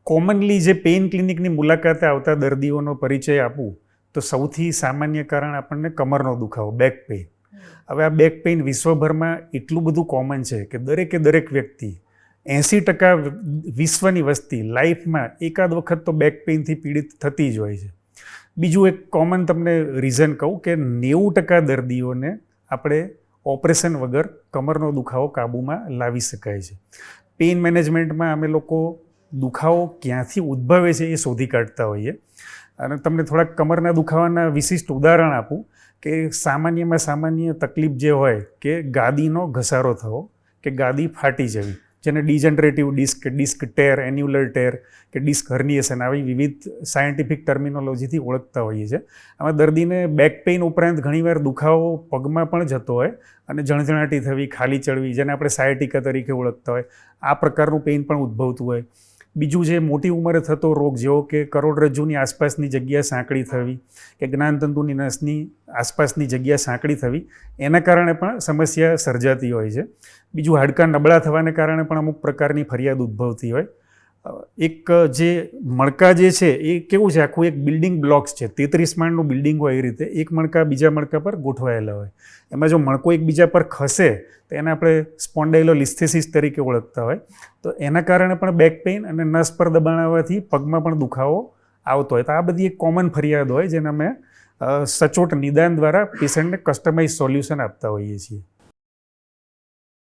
Commonly જે pain ક્લિનિકની મુલાકાતે આવતા દર્દીઓનો પરિચય આપું તો સૌથી સામાન્ય કારણ આપણને કમરનો દુખાવો, બેક પેઇન. હવે આ બેક પેઇન વિશ્વભરમાં એટલું બધું કોમન છે કે દરેક વ્યક્તિ 80% વિશ્વની વસ્તી લાઈફમાં એકાદ વખત તો બેક પેઇનથી પીડિત થતી જ હોય છે. બીજું એક કોમન તમને રીઝન કહું કે 90% દર્દીઓને આપણે ઓપરેશન વગર કમરનો દુખાવો કાબૂમાં લાવી શકાય છે. પેઇન મેનેજમેન્ટમાં અમે લોકો દુખાવો ક્યાંથી ઉદ્ભવે છે એ શોધી કાઢતા હોઈએ. અને તમને થોડાક કમરના દુખાવાના વિશિષ્ટ ઉદાહરણ આપું કે સામાન્યમાં સામાન્ય તકલીફ જે હોય કે ગાદીનો ઘસારો થવો કે ગાદી ફાટી જવી, જેને degenerative disc, disc tear, annular tear કે ડિસ્ક હર્નિએશન આવી વિવિધ સાયન્ટિફિક ટર્મિનોલોજીથી ઓળખતા હોઈએ છીએ. આમાં દર્દીને બેક પેઇન ઉપરાંત ઘણીવાર દુખાવો પગમાં પણ જતો હોય અને જણજણાટી થવી, ખાલી ચડવી, જેને આપણે સાયટિકા તરીકે ઓળખતા હોય, આ પ્રકારનું પેઇન પણ ઉદ્ભવતું હોય. બીજું જે મોટી ઉંમરે થતો રોગ જેવો કે કરોડરજ્જુની આસપાસની જગ્યા સાંકડી થવી કે જ્ઞાનતંતુની નસની આસપાસની જગ્યા સાંકડી થવી, એના કારણે પણ સમસ્યા સર્જાતી હોય છે. બીજું હાડકાં નબળા થવાને કારણે પણ અમુક પ્રકારની ફરિયાદ ઉદ્ભવતી હોય. એક જે મણકા જે છે એ કેવું છે, આખું એક બિલ્ડિંગ બ્લોક્સ છે. 33 માળનું બિલ્ડિંગ હોય એ રીતે એક મણકા બીજા મણકા પર ગોઠવાયેલા હોય. એમાં જો મણકો એકબીજા પર ખસે તો એને આપણે સ્પોન્ડાઇલોલિસ્થેસિસ તરીકે ઓળખતા હોય. તો એના કારણે પણ બેક પેઇન અને નસ પર દબાણ આવવાથી પગમાં પણ દુખાવો આવતો હોય. તો આ બધી એક કોમન ફરિયાદ હોય જેને અમે સચોટ નિદાન દ્વારા પેશન્ટને કસ્ટમાઇઝ સોલ્યુશન આપતા હોઈએ છીએ.